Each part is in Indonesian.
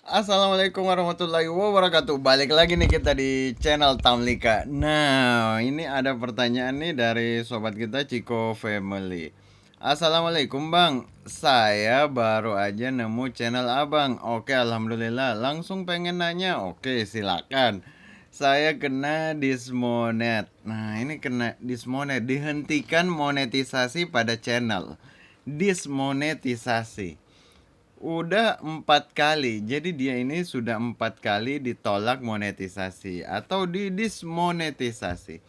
Assalamualaikum warahmatullahi wabarakatuh. Balik lagi nih kita di channel Tamlika. Nah, ini ada pertanyaan nih dari sobat kita Ciko Family. Assalamualaikum Bang, saya baru aja nemu channel Abang. Oke, alhamdulillah. Langsung pengen nanya. Oke, silakan. Saya kena dismonet. Nah, ini kena dismonet. Dihentikan monetisasi pada channel. Dismonetisasi. Udah 4 kali. Jadi dia ini sudah 4 kali ditolak monetisasi atau didismonetisasi.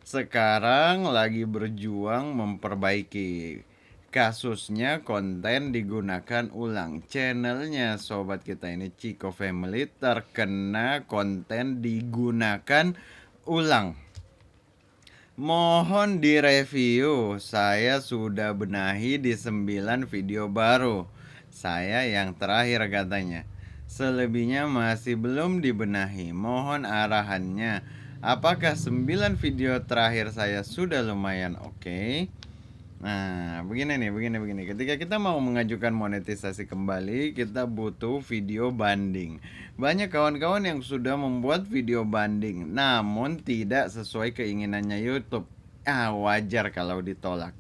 Sekarang lagi berjuang memperbaiki kasusnya. Konten digunakan ulang. Channelnya sobat kita ini Ciko Family terkena konten digunakan ulang. Mohon direview. Saya sudah benahi di 9 video baru. Saya yang terakhir katanya. Selebihnya masih belum dibenahi. Mohon arahannya. Apakah 9 video terakhir saya sudah lumayan oke? Nah, begini. Ketika kita mau mengajukan monetisasi kembali, kita butuh video banding. Banyak kawan-kawan yang sudah membuat video banding, namun tidak sesuai keinginannya YouTube. Wajar kalau ditolak.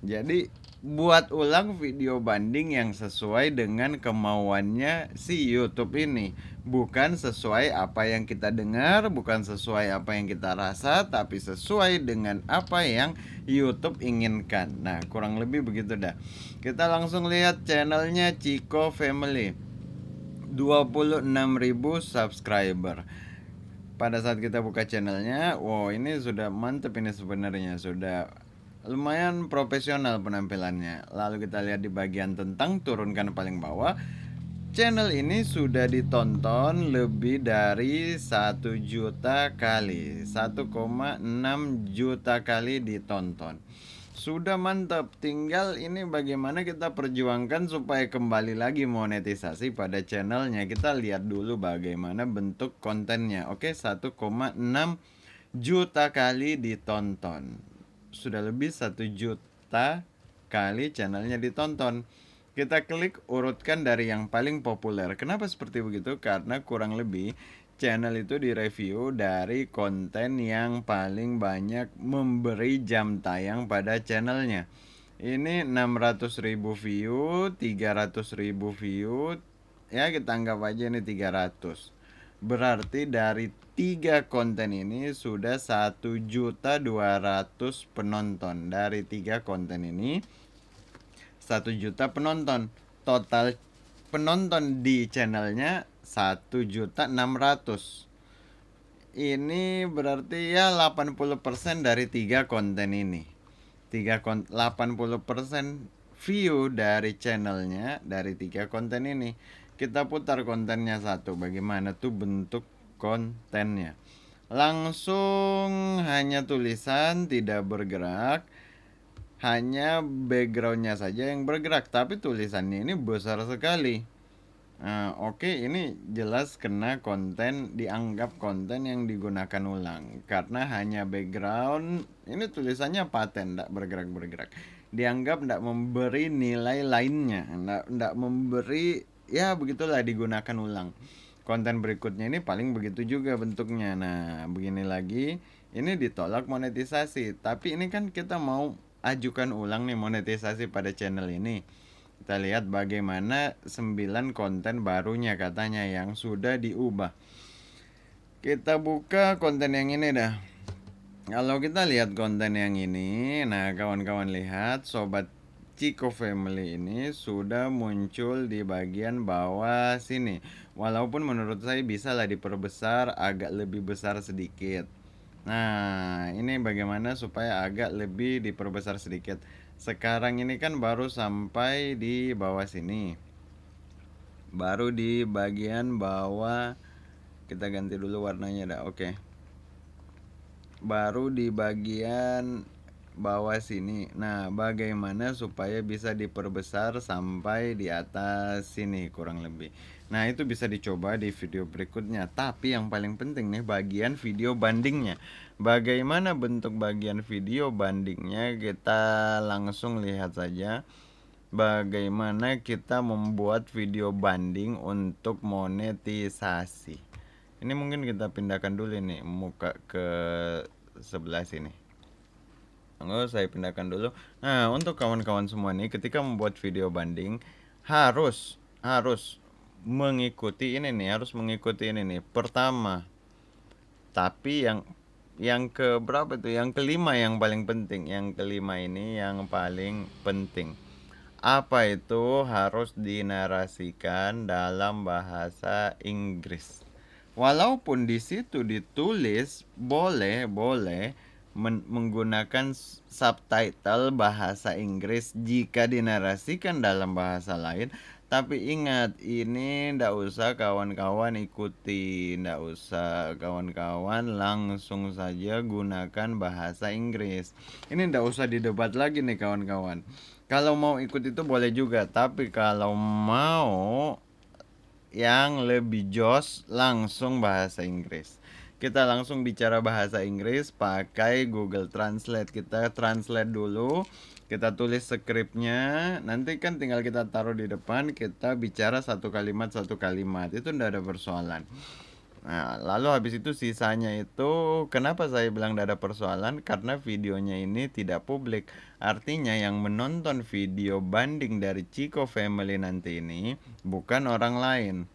Jadi buat ulang video banding yang sesuai dengan kemauannya si YouTube ini. Bukan sesuai apa yang kita dengar, bukan sesuai apa yang kita rasa, tapi sesuai dengan apa yang YouTube inginkan. Nah, kurang lebih begitu dah. Kita langsung lihat channelnya Ciko Family. 26.000 subscriber. Pada saat kita buka channelnya, wow, ini sudah mantep ini sebenarnya, sudah lumayan profesional penampilannya. Lalu kita lihat di bagian tentang, turunkan paling bawah. Channel ini sudah ditonton lebih dari 1 juta kali, 1,6 juta kali ditonton. Sudah mantap, tinggal ini bagaimana kita perjuangkan supaya kembali lagi monetisasi pada channelnya. Kita lihat dulu bagaimana bentuk kontennya. Oke, 1,6 juta kali ditonton. Sudah lebih 1 juta kali channelnya ditonton. Kita klik urutkan dari yang paling populer. Kenapa seperti begitu? Karena kurang lebih channel itu direview dari konten yang paling banyak memberi jam tayang pada channelnya. Ini 600.000 view, 300.000 view. Ya, kita anggap aja ini 300. Berarti dari 3 konten ini sudah 1.200.000 penonton. Dari 3 konten ini 1 juta penonton. Total penonton di channelnya 1.600.000. Ini berarti ya 80% dari 3 konten ini. 80% view dari channelnya dari 3 konten ini. Kita putar kontennya satu. Bagaimana tuh bentuk kontennya? Langsung hanya tulisan, tidak bergerak. Hanya backgroundnya saja yang bergerak, tapi tulisannya ini besar sekali. Oke, ini jelas kena konten, dianggap konten yang digunakan ulang. Karena hanya background, ini tulisannya paten, tidak bergerak-bergerak. Dianggap tidak memberi nilai lainnya, tidak memberi, ya begitulah, digunakan ulang. Konten berikutnya ini paling begitu juga bentuknya. Nah, begini lagi, ini ditolak monetisasi. Tapi ini kan kita mau ajukan ulang nih monetisasi pada channel ini. Kita lihat bagaimana 9 konten barunya katanya yang sudah diubah. Kita buka konten yang ini dah. Kalau kita lihat konten yang ini, nah kawan-kawan lihat, sobat Ciko Family ini sudah muncul di bagian bawah sini. Walaupun menurut saya bisa lah diperbesar, agak lebih besar sedikit. Nah, ini bagaimana supaya agak lebih diperbesar sedikit. Sekarang ini kan baru sampai di bawah sini. Baru di bagian bawah. Kita ganti dulu warnanya dah. Oke. Baru di bagian bawah sini. Nah, bagaimana supaya bisa diperbesar sampai di atas sini kurang lebih. Nah, itu bisa dicoba di video berikutnya. Tapi yang paling penting nih bagian video bandingnya. Bagaimana bentuk bagian video bandingnya? Kita langsung lihat saja. bagaimana kita membuat video banding untuk monetisasi. Ini mungkin kita pindahkan dulu nih muka ke sebelah sini. Saya pindahkan dulu. Nah, untuk kawan-kawan semua nih, ketika membuat video banding harus mengikuti ini nih, Pertama, tapi yang ke berapa tuh? Yang kelima yang paling penting. Yang kelima ini yang paling penting. Apa itu? Harus dinarasikan dalam bahasa Inggris. Walaupun di situ ditulis boleh menggunakan subtitle bahasa Inggris jika dinarasikan dalam bahasa lain, tapi ingat, ini ndak usah kawan-kawan ikuti, ndak usah kawan-kawan langsung saja gunakan bahasa Inggris. Ini ndak usah didebat lagi nih kawan-kawan. Kalau mau ikut itu boleh juga, tapi kalau mau yang lebih jos langsung bahasa Inggris. Kita langsung bicara bahasa Inggris pakai Google Translate. Kita translate dulu, kita tulis skripnya, nanti kan tinggal kita taruh di depan, kita bicara satu kalimat, itu ndak ada persoalan. Nah, lalu habis itu sisanya itu, kenapa saya bilang tidak ada persoalan? Karena videonya ini tidak publik. Artinya yang menonton video banding dari Chico Family nanti ini bukan orang lain.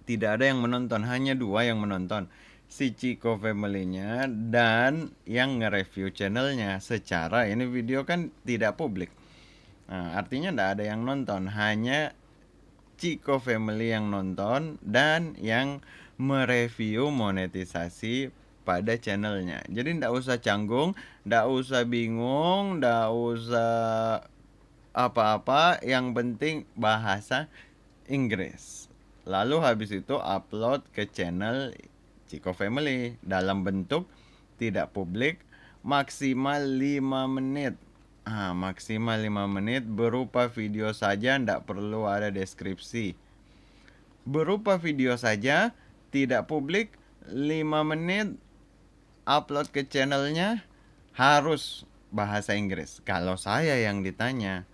Tidak ada yang menonton, hanya 2 yang menonton. Si Chico Family-nya dan yang nge-review channelnya. Secara ini video kan tidak publik. Nah, artinya tidak ada yang nonton, hanya Chico Family yang nonton dan yang mereview monetisasi pada channelnya. Jadi ndak usah canggung, ndak usah bingung, ndak usah apa-apa, yang penting bahasa Inggris. Lalu habis itu upload ke channel Chico Family dalam bentuk tidak publik, maksimal 5 menit. Maksimal 5 menit berupa video saja, ndak perlu ada deskripsi. Berupa video saja, tidak publik, 5 menit, upload ke channelnya, harus bahasa Inggris. Kalau saya yang ditanya,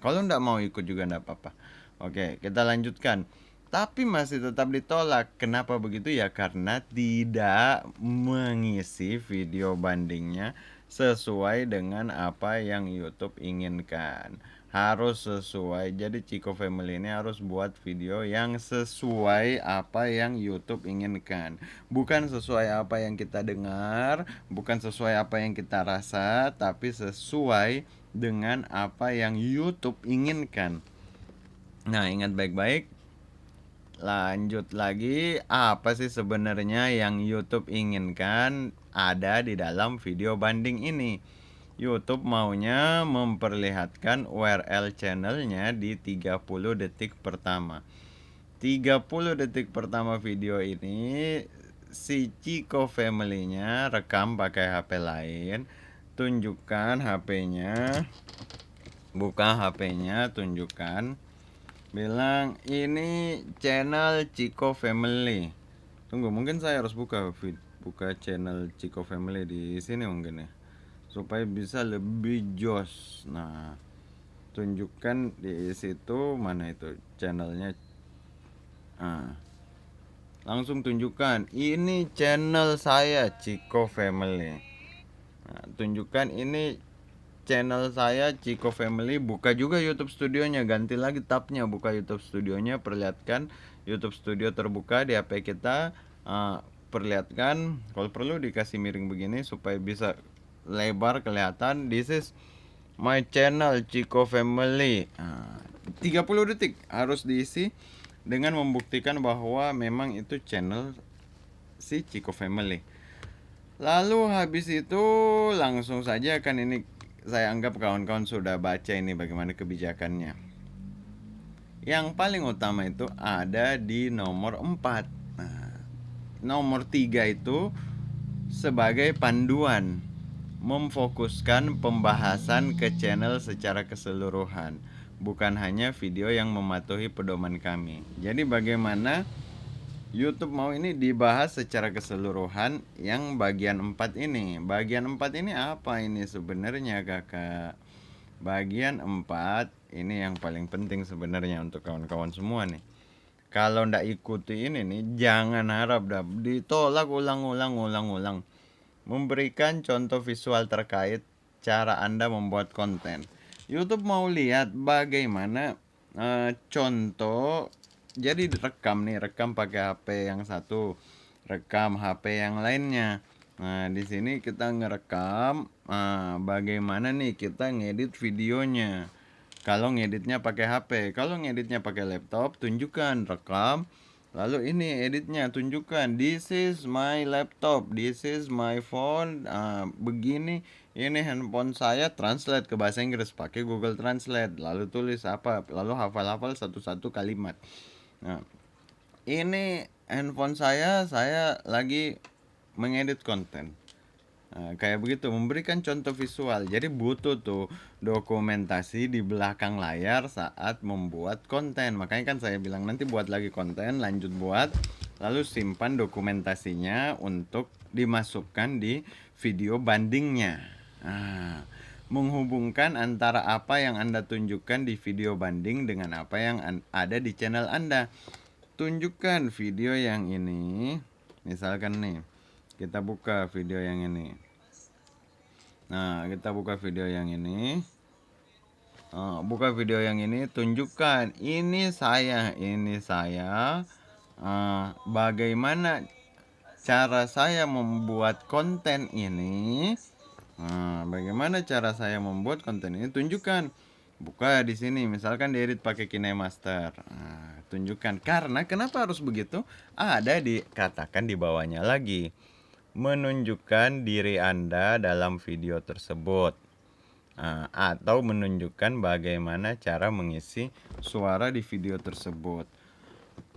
kalau ndak mau ikut juga ndak apa-apa. Oke, kita lanjutkan. Tapi masih tetap ditolak. Kenapa begitu ya? Karena tidak mengisi video bandingnya sesuai dengan apa yang YouTube inginkan. Harus sesuai. Jadi Chico Family ini harus buat video yang sesuai apa yang YouTube inginkan. Bukan sesuai apa yang kita dengar, bukan sesuai apa yang kita rasa, tapi sesuai dengan apa yang YouTube inginkan. Nah, ingat baik-baik. Lanjut lagi, apa sih sebenarnya yang YouTube inginkan ada di dalam video banding ini? YouTube maunya memperlihatkan URL channelnya di 30 detik pertama. 30 detik pertama video ini si Chico Family-nya rekam pakai HP lain, tunjukkan HP-nya, buka HP-nya, tunjukkan, bilang ini channel Chico Family. Tunggu, mungkin saya harus buka channel Chico Family di sini mungkin ya, supaya bisa lebih jos. Nah, tunjukkan di situ, mana itu channelnya. Langsung tunjukkan ini channel saya Chico Family. Tunjukkan ini channel saya Chico Family. Buka juga YouTube Studionya, ganti lagi tabnya, buka YouTube Studionya, perlihatkan YouTube Studio terbuka di HP kita. Perlihatkan, kalau perlu dikasih miring begini supaya bisa lebar kelihatan. This is my channel Chico Family. 30 detik harus diisi dengan membuktikan bahwa memang itu channel si Chico Family. Lalu habis itu langsung saja, kan ini saya anggap kawan-kawan sudah baca ini bagaimana kebijakannya. Yang paling utama itu ada di nomor 4. Nomor 3 itu sebagai panduan, memfokuskan pembahasan ke channel secara keseluruhan, bukan hanya video yang mematuhi pedoman kami. Jadi bagaimana YouTube mau ini dibahas secara keseluruhan yang bagian 4 ini. Bagian 4 ini apa ini sebenarnya kakak? Bagian 4 ini yang paling penting sebenarnya untuk kawan-kawan semua nih. Kalau ndak ikuti ini nih, jangan harap dah ditolak ulang-ulang. Memberikan contoh visual terkait cara Anda membuat konten. YouTube mau lihat bagaimana contoh. Jadi rekam pakai HP yang satu, rekam HP yang lainnya. Nah, di sini kita ngerekam bagaimana nih kita ngedit videonya. Kalau ngeditnya pakai HP, kalau ngeditnya pakai laptop, tunjukkan, rekam. Lalu ini editnya, tunjukkan, this is my laptop, this is my phone, begini, ini handphone saya, translate ke bahasa Inggris pakai Google Translate, lalu tulis apa, lalu hafal-hafal satu-satu kalimat. Nah, ini handphone saya lagi mengedit konten. Nah, kayak begitu, memberikan contoh visual. Jadi butuh tuh dokumentasi di belakang layar saat membuat konten. Makanya kan saya bilang nanti buat lagi konten, lanjut buat, lalu simpan dokumentasinya untuk dimasukkan di video bandingnya. Nah, menghubungkan antara apa yang Anda tunjukkan di video banding dengan apa yang ada di channel Anda. Tunjukkan video yang ini, misalkan nih, kita buka video yang ini. Nah, kita buka video yang ini. Buka video yang ini, tunjukkan ini saya. Bagaimana cara saya membuat konten ini? Bagaimana cara saya membuat konten ini? Tunjukkan. Buka di sini, misalkan diedit pakai KineMaster. Tunjukkan. Karena kenapa harus begitu? Ada dikatakan di bawahnya lagi. Menunjukkan diri Anda dalam video tersebut. Atau menunjukkan bagaimana cara mengisi suara di video tersebut.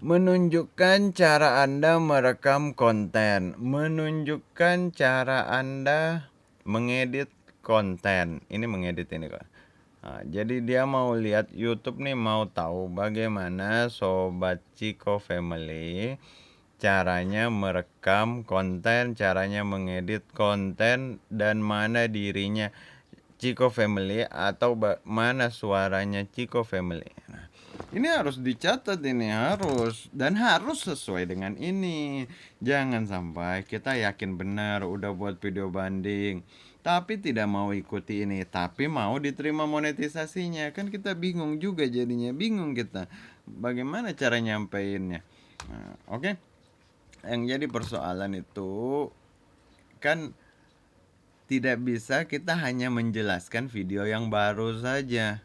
Menunjukkan cara Anda merekam konten. Menunjukkan cara Anda mengedit konten. Ini mengedit ini kok. Jadi dia mau lihat YouTube nih, mau tahu bagaimana Sobat Ciko Family caranya merekam konten, caranya mengedit konten, dan mana dirinya Ciko Family atau mana suaranya Ciko Family. Nah, ini harus dicatat, ini harus sesuai dengan ini. Jangan sampai kita yakin benar udah buat video banding tapi tidak mau ikuti ini, tapi mau diterima monetisasinya. Kan kita bingung juga jadinya, bingung kita bagaimana cara nyampeinnya. Oke. Yang jadi persoalan itu kan tidak bisa kita hanya menjelaskan video yang baru saja.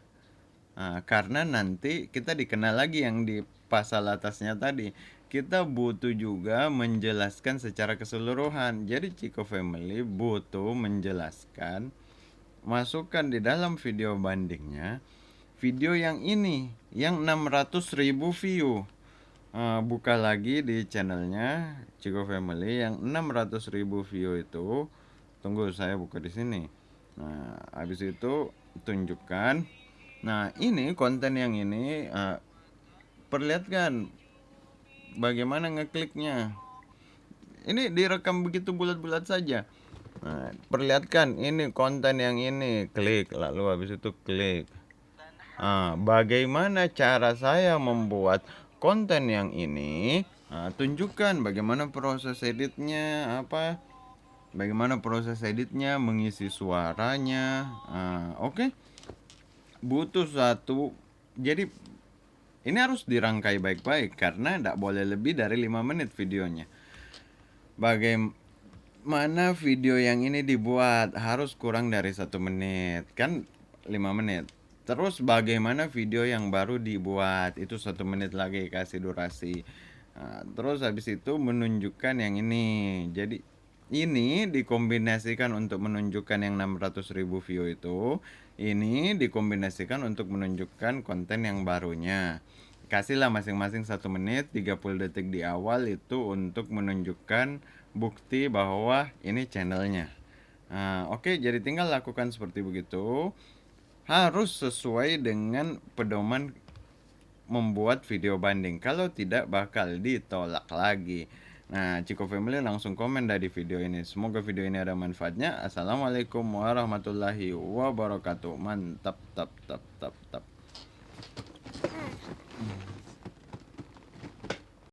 Karena nanti kita dikenal lagi yang di pasal atasnya tadi. Kita butuh juga menjelaskan secara keseluruhan. Jadi Ciko Family butuh menjelaskan, masukkan di dalam video bandingnya video yang ini, yang 600.000 view. Buka lagi di channelnya Ciko Family yang 600.000 view itu. Tunggu, saya buka di sini. Nah, habis itu tunjukkan. Nah, ini konten yang ini, perlihatkan bagaimana ngekliknya. Ini direkam begitu bulat-bulat saja. Nah, perlihatkan ini konten yang ini, klik, lalu habis itu klik. Bagaimana cara saya membuat konten yang ini? Tunjukkan bagaimana proses editnya, bagaimana proses editnya, mengisi suaranya. Oke. Butuh satu. Jadi ini harus dirangkai baik-baik karena tidak boleh lebih dari 5 menit videonya. Bagaimana video yang ini dibuat? Harus kurang dari 1 menit, kan 5 menit. Terus bagaimana video yang baru dibuat? Itu 1 menit lagi kasih durasi. Terus habis itu menunjukkan yang ini. Jadi ini dikombinasikan untuk menunjukkan yang 600.000 view itu. Ini dikombinasikan untuk menunjukkan konten yang barunya. Kasihlah masing-masing 1 menit, 30 detik di awal itu untuk menunjukkan bukti bahwa ini channelnya. Oke, jadi tinggal lakukan seperti begitu. Harus sesuai dengan pedoman membuat video banding. Kalau tidak bakal ditolak lagi. Nah, Ciko Family langsung komen dari video ini. Semoga video ini ada manfaatnya. Assalamualaikum warahmatullahi wabarakatuh. Mantap, tap, tap, tap.